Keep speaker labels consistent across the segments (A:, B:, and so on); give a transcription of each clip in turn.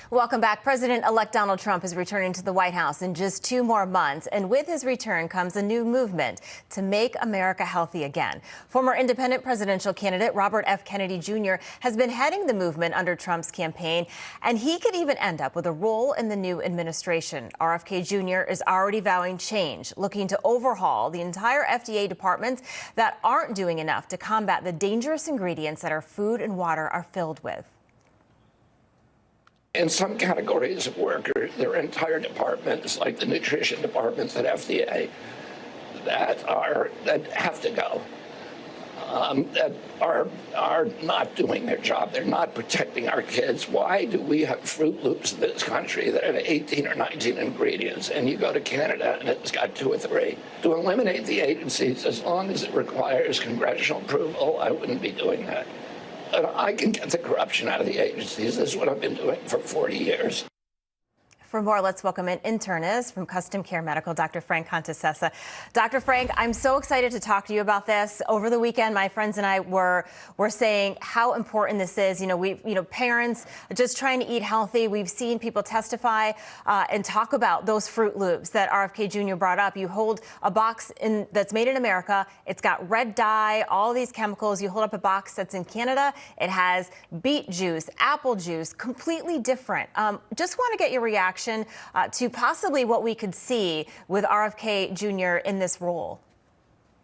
A: Welcome back. President-elect Donald Trump is returning to the White House in just 2 more months. And with his return comes a new movement to make America healthy again. Former independent presidential candidate Robert F. Kennedy Jr. has been heading the movement under Trump's campaign, and he could even end up with a role in the new administration. RFK Jr. is already vowing change, looking to overhaul the entire FDA departments that aren't doing enough to combat the dangerous ingredients that our food and water are filled with.
B: In some categories of workers, there are entire departments, like the nutrition departments at FDA, that have to go, that are not doing their job. They're not protecting our kids. Why do we have Fruit Loops in this country that have 18 or 19 ingredients, and you go to Canada and it's got 2 or 3? To eliminate the agencies, as long as it requires congressional approval, I wouldn't be doing that. I can get the corruption out of the agencies. This is what I've been doing for 40 years.
A: For more, let's welcome an internist from Custom Care Medical, Dr. Frank Contessessa. Dr. Frank, I'm so excited to talk to you about this. Over the weekend, my friends and I were saying how important this is. Parents just trying to eat healthy. We've seen people testify and talk about those Fruit Loops that RFK Jr. brought up. You hold a box that's made in America. It's got red dye, all these chemicals. You hold up a box that's in Canada. It has beet juice, apple juice, completely different. Just want to get your reaction to possibly what we could see with RFK Jr. in this role.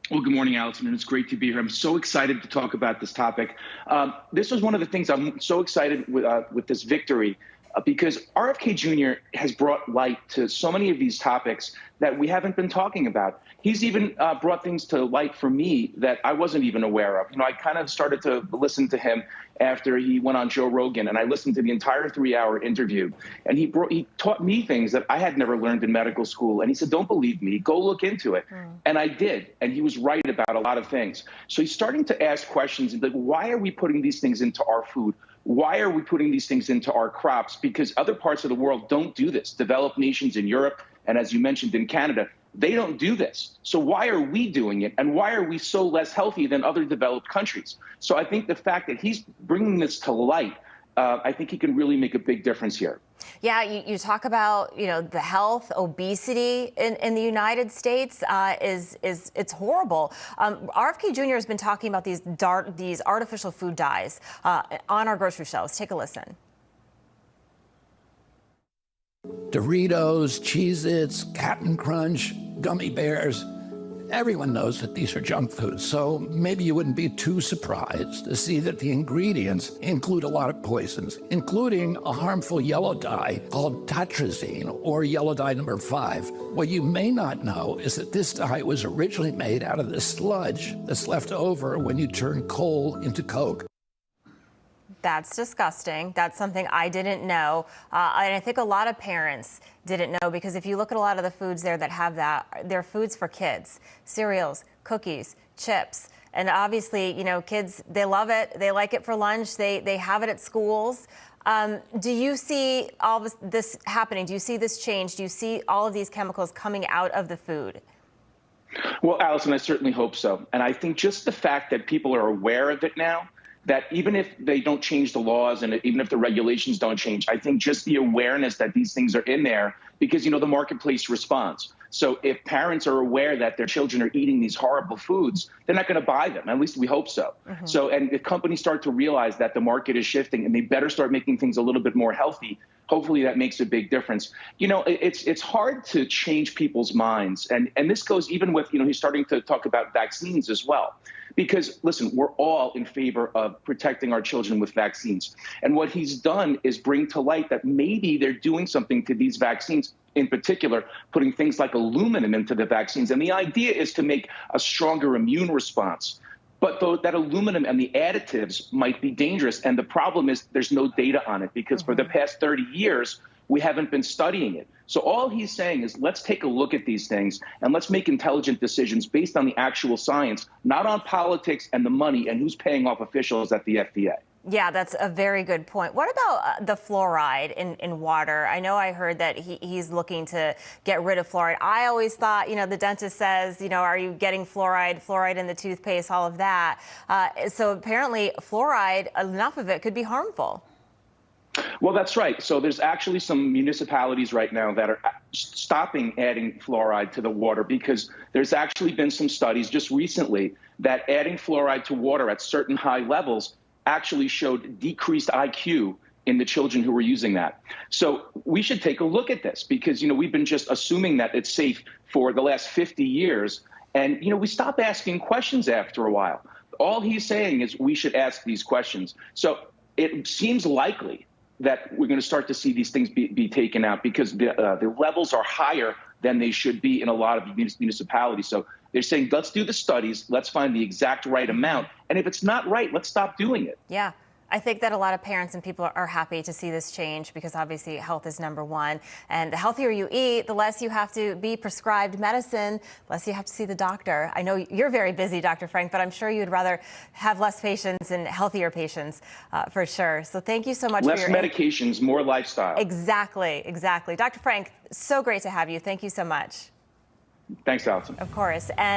C: Well, good morning, Allison, and it's great to be here. I'm so excited to talk about this topic. This was one of the things I'm so excited with this victory, because RFK Jr. has brought light to so many of these topics that we haven't been talking about. He's even brought things to light for me that I wasn't even aware of. I kind of started to listen to him after he went on Joe Rogan, and I listened to the entire 3-hour interview. And he taught me things that I had never learned in medical school. And he said, don't believe me, go look into it. And I did. And he was right about a lot of things. So he's starting to ask questions like, why are we putting these things into our food? Why are we putting these things into our crops? Because other parts of the world don't do this. Developed nations in Europe, and as you mentioned, in Canada, they don't do this. So why are we doing it? And why are we so less healthy than other developed countries? So I think the fact that he's bringing this to light, I think he can really make a big difference here.
A: Yeah, you talk about, the health, obesity in the United States it's horrible. RFK Jr. has been talking about these artificial food dyes on our grocery shelves. Take a listen.
D: Doritos, Cheez-Its, Cap'n Crunch, gummy bears. Everyone knows that these are junk foods, so maybe you wouldn't be too surprised to see that the ingredients include a lot of poisons, including a harmful yellow dye called tatrazine, or yellow dye number 5. What you may not know is that this dye was originally made out of the sludge that's left over when you turn coal into Coke.
A: That's disgusting. That's something I didn't know. And I think a lot of parents didn't know, because if you look at a lot of the foods there that have that, they're foods for kids. Cereals, cookies, chips. And obviously, kids, they love it. They like it for lunch. They have it at schools. Do you see all this happening? Do you see this change? Do you see all of these chemicals coming out of the food?
C: Well, Allison, I certainly hope so. And I think just the fact that people are aware of it now, that even if they don't change the laws and even if the regulations don't change, I think just the awareness that these things are in there, because, the marketplace responds. So if parents are aware that their children are eating these horrible foods, they're not going to buy them. At least we hope so. So, and if companies start to realize that the market is shifting and they better start making things a little bit more healthy, hopefully that makes a big difference. It's hard to change people's minds. And this goes even with, he's starting to talk about vaccines as well. Because, listen, we're all in favor of protecting our children with vaccines. And what he's done is bring to light that maybe they're doing something to these vaccines, in particular, putting things like aluminum into the vaccines. And the idea is to make a stronger immune response. But though that aluminum and the additives might be dangerous. And the problem is there's no data on it, because for the past 30 years, we haven't been studying it. So all he's saying is, let's take a look at these things and let's make intelligent decisions based on the actual science, not on politics and the money and who's paying off officials at the FDA.
A: Yeah, that's a very good point. What about the fluoride in water? I know I heard that he's looking to get rid of fluoride. I always thought, the dentist says, are you getting fluoride in the toothpaste, all of that. So apparently fluoride, enough of it could be harmful.
C: Well, that's right. So there's actually some municipalities right now that are stopping adding fluoride to the water because there's actually been some studies just recently that adding fluoride to water at certain high levels actually showed decreased IQ in the children who were using that. So we should take a look at this because, we've been just assuming that it's safe for the last 50 years. And, we stop asking questions after a while. All he's saying is we should ask these questions. So it seems likely that we're going to start to see these things be taken out because the levels are higher than they should be in a lot of municipalities. So they're saying, let's do the studies, let's find the exact right amount. And if it's not right, let's stop doing it.
A: Yeah. I think that a lot of parents and people are happy to see this change because obviously health is number one. And the healthier you eat, the less you have to be prescribed medicine, less you have to see the doctor. I know you're very busy, Dr. Frank, but I'm sure you'd rather have less patients and healthier patients for sure. So thank you so much
C: less
A: for your
C: medications, more lifestyle.
A: Exactly. Dr. Frank, so great to have you. Thank you so much.
C: Thanks, Allison.
A: Of course. And